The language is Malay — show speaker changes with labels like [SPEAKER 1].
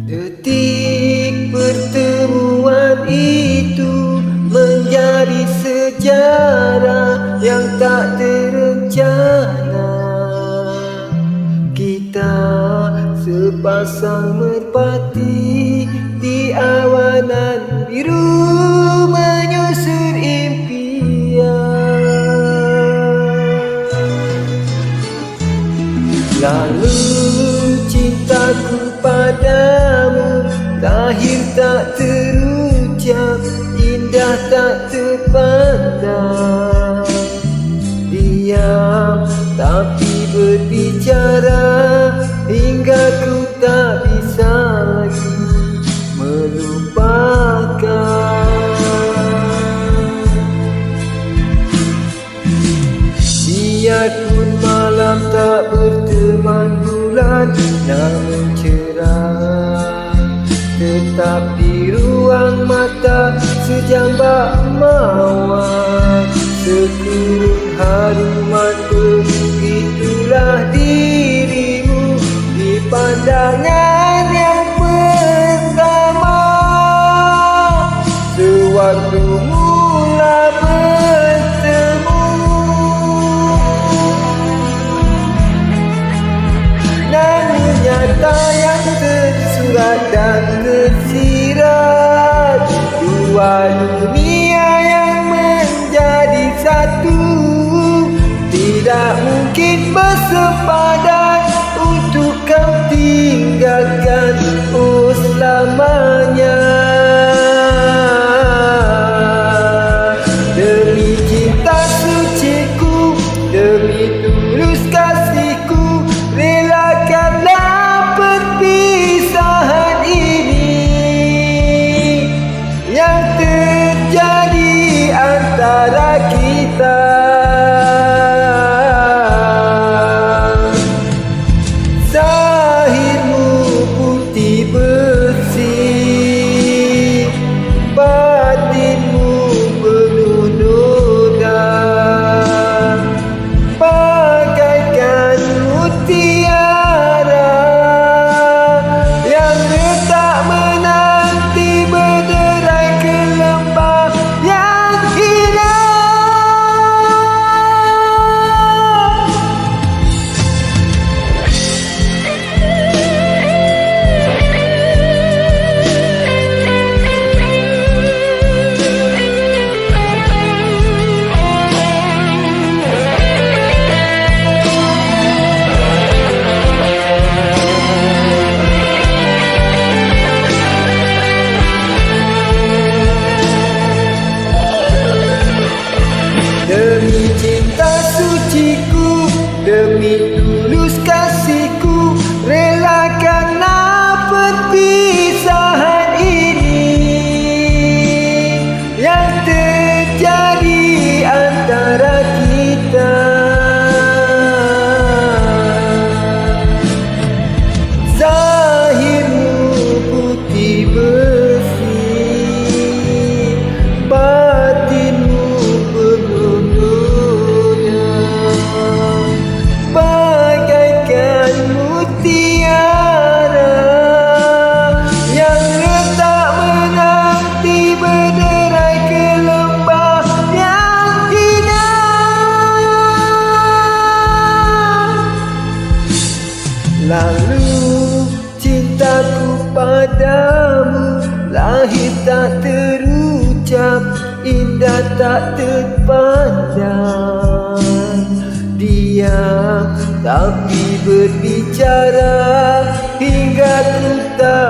[SPEAKER 1] Detik pertemuan itu menjadi sejarah yang tak terencana. Kita sepasang merpati di awanan biru menyusun impian. Lalu cintaku padamu lahir tak terucap, indah tak terpandang. Diam tapi berbicara hingga ku tak bisa lagi melupakan. Biarpun malam tak berteman bulan namun cerah, tetap di ruang mata sejambak mawar. Sekurung harum mata, itulah dirimu di pandangan yang pertama. Sewaktu mula bertemu, namun nyata yang tersurat dan tersirat. Dua dunia yang menjadi satu, tidak mungkin bersepadan untuk kau tinggalkan selamanya. Demi cinta suciku, demi tulus kasihku, relakanlah perpisahan ini yang terjadi antara kita. Zahirmu putih bersih, batinmu penuh noda, bagaikan mutiara yang letak menanti berderai ke lembah yang indah. Demi cinta suciku, demi tulus kasihku, relakanlah perpisahan ini yang terjadi antara kita. Zahirmu putih bersih, batinmu penuh noda, bagaikan mutiara yang letak menanti berderai ke lembah yang indah. Lalu cintaku padamu lahir tak terucap, indah tak terpandang. Diam tapi berbicara hingga ku tak